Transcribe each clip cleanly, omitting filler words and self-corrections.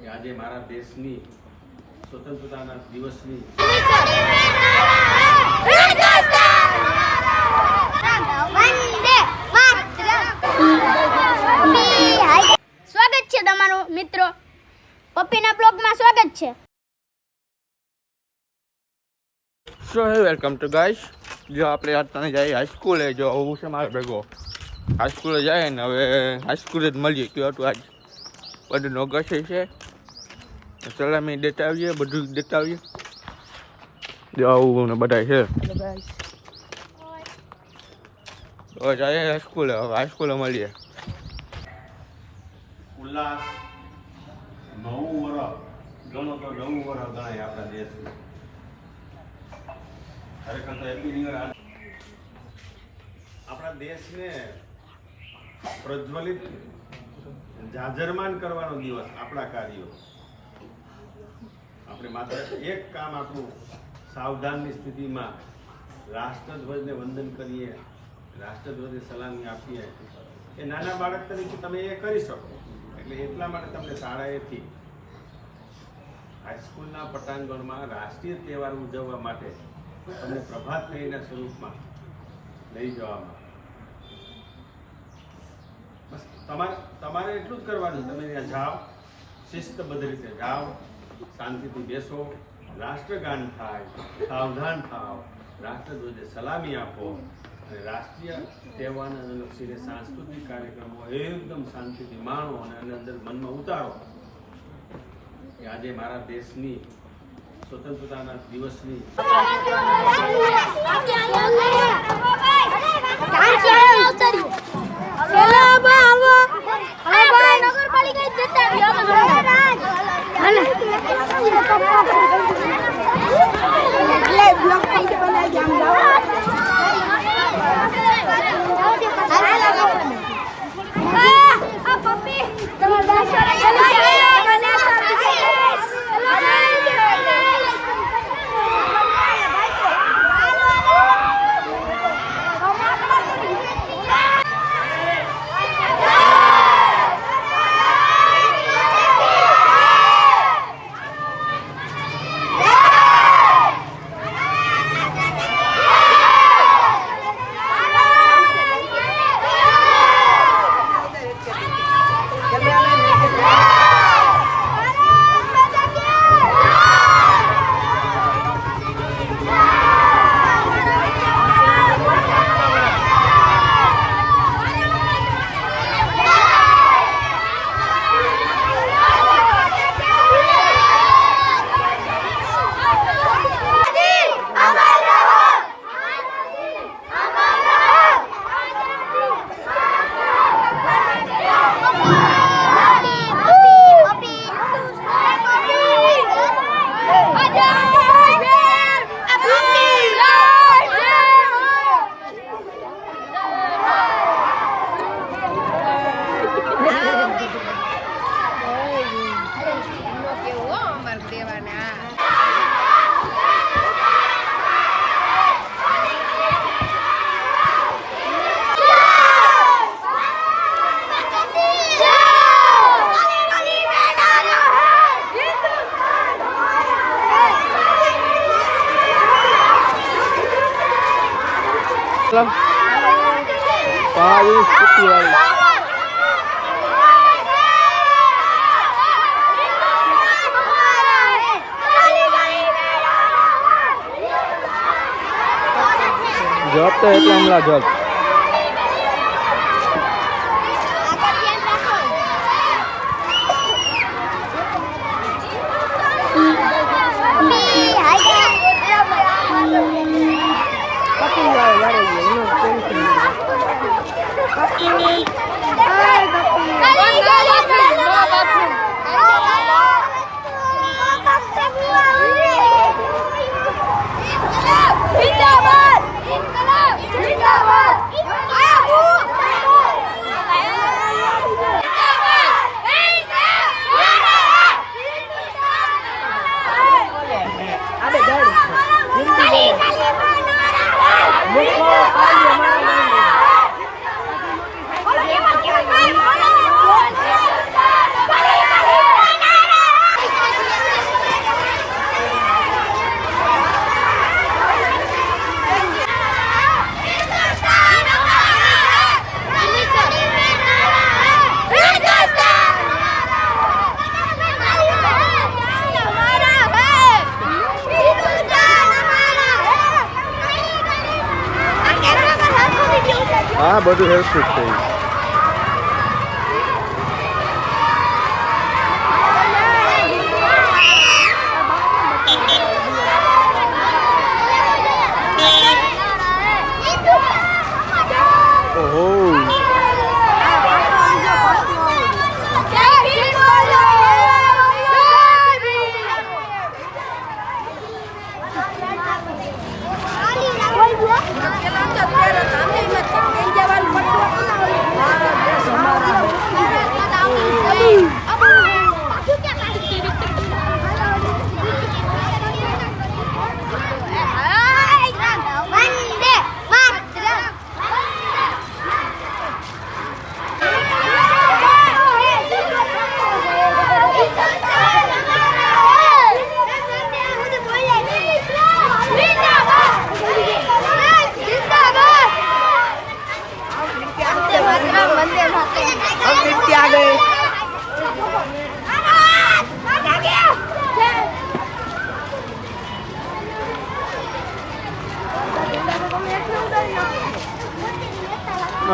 કે આજે મારા દેશની સ્વતંત્રતાના દિવસની સ્વાગત છે તમારું મિત્રો પપ્પીના બ્લોગમાં સ્વાગત છે. સો હે વેલકમ ટુ ગાઈસ. જો આપણે અત્યારે જઈએ હાઈસ્કૂલે. જો હું છે મારે ભેગો હાઈસ્કૂલે જાય ને હવે હાઈસ્કૂલે જ મળીએ. કયું હતું આજ બધું ઓગસ્ટ છે, સલામી દેતા આવીએ, બધું દેતા આવીએ. જો આવું ને બધા છે. હવે જઈએ હાઈસ્કૂલે. હવે હાઈસ્કૂલે મળીએ. ઉલ્લાસ નવું વર્ષ ગણો તો નવું વર્ષ ગણાય આપણા દેશનું. ખરેખર તો હેપી ન્યુ યર. આપણા દેશને પ્રજ્વલિત જાજરમાન કરવાનો દિવસ. આપણા કાર્યો આપણે માત્ર એક કામ આપણું સાવધાનની સ્થિતિમાં રાષ્ટ્રધ્વજને વંદન કરીએ, રાષ્ટ્રધ્વજને સલામી આપીએ. એ નાના બાળક તરીકે તમે એ કરી શકો. એટલે એટલા માટે તમને શાળાએથી હાઈસ્કૂલના પટાંગણમાં રાષ્ટ્રીય તહેવાર ઉજવવા માટે તમને પ્રભાત ફેરીના સ્વરૂપમાં લઈ જવામાં. બસ તમારે એટલું જ કરવાનું. તમે ત્યાં જાઓ, શિસ્તબદ્ધ રીતે જાઓ, શાંતિથી બેસો, રાષ્ટ્રગાન થાય, સાવધાન થાવ, રાષ્ટ્રધ્વજને સલામી આપો અને રાષ્ટ્રીય તહેવારને અનુલક્ષીને સાંસ્કૃતિક કાર્યક્રમો એકદમ શાંતિથી માણો અને અંદર મનમાં ઉતારો કે આજે મારા દેશની સ્વતંત્રતાના દિવસની જોબ તો એટલે હમણાં જોબ Hola, હા બધું હેલ્પફુલ છે ઓહો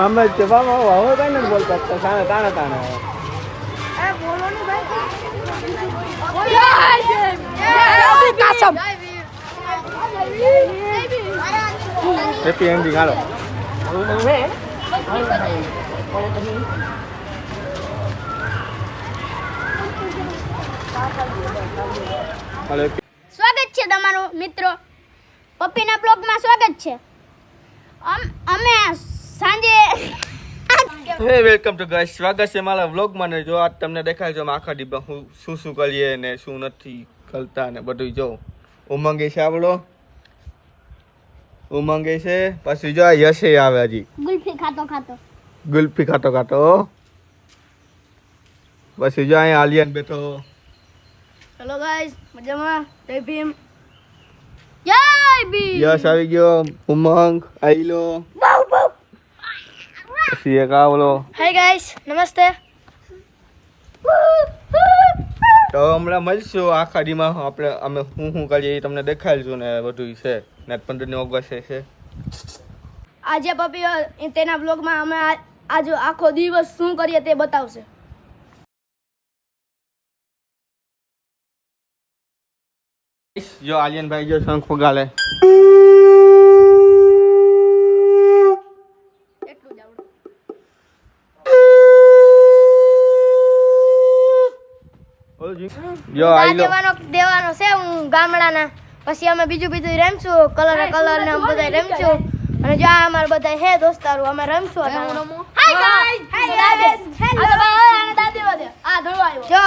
અમે જવામાં હવે કઈ નથી બોલતા તાણે તાણે તાણે હેપી એન્ડિંગ હાલો સ્વાગત છે તમારું મિત્રો પપ્પીના બ્લોગમાં સ્વાગત છે અમે સાંજે હે વેલકમ ટુ ગાઈસ સ્વાગત છે મારા વ્લોગમાં ને જો આજ તમને દેખાય છે આખા ડીબા હું શું કરીએ ને શું નથી કરતા ને બધું જો ઉમંગે છે આપણો ઉમંગે છે પછી જો યશે આવે હજી ગુલ્ફી ખાતો ખાતો ગુલ્ફી ખાતો ખાતો પછી જો અહીંયા આલિયાન બેઠો હેલો ગાઈસ મજામાં જય ભીમ જય ભીમ યશ આવી ગયો ઉમંગ આઈલો પછી એક આવલો હાય ગાઈસ નમસ્તે તો હમણાં મળશું આખા દીમાં આપણે અમે શું કરીએ એ તમને દેખાડીશું ને બધું છે ને 15 ઓગસ્ટ છે આજે પપ્પી તેના બ્લોગમાં અમે આજે આખો દિવસ શું કરીએ તે બતાવશે જો આલિયન ભાઈ જો શંખ ફગાલે એટલું જ આવડે જો આઈલો દેવાનો છે હું ગામડાના પછી અમે બીજું રમશું કલર ને બધા રમશું અને જો આ અમાર બધા હે દોસ્તારો અમે રમશું હાય ગાઈસ જો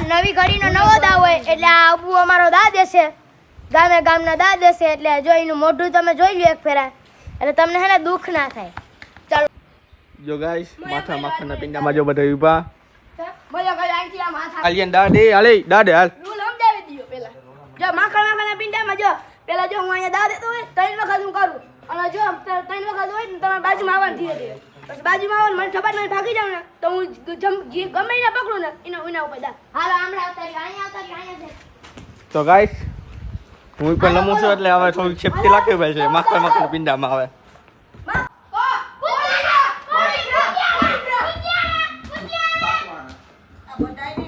નવી ઘડીનો નવો દાવ હોય એટલે આ અબુ અમારો દાદે છે ગામના દાદે છે એટલે જો એનું મોઢું તમે જોઈ લો એક ફેરા એટલે તમને હે ને દુઃખ ના થાય ચાલો જો ગાઈસ માથાના પિંડામાં જો બધા ઊભા મજા કરે આંટી આ માથા આલિયન દાડે હાલે દાડે હાલ રૂલ સમજાવી દીયો પેલા જો માખણના પિંડામાં જો પેલા જો હું અહીંયા દાવ દેતો હોય 3 વખત હું કરું અને જો 3 વખત હોય ને તમારે બાજુમાં આવવાનું ધીરે ધીરે પછી બાજુમાં આવો મને ખબર નહીં ભાગી જાવ ને તો હું ગમે એને પકડું ને એના ઉપર દા હાલો આમળા અહીંયા તો ગાઈસ હું પણ લમું છું એટલે હવે થોડી સેફટી લાગે ભાઈ છે માખણ પિંડામાં આવે બધાને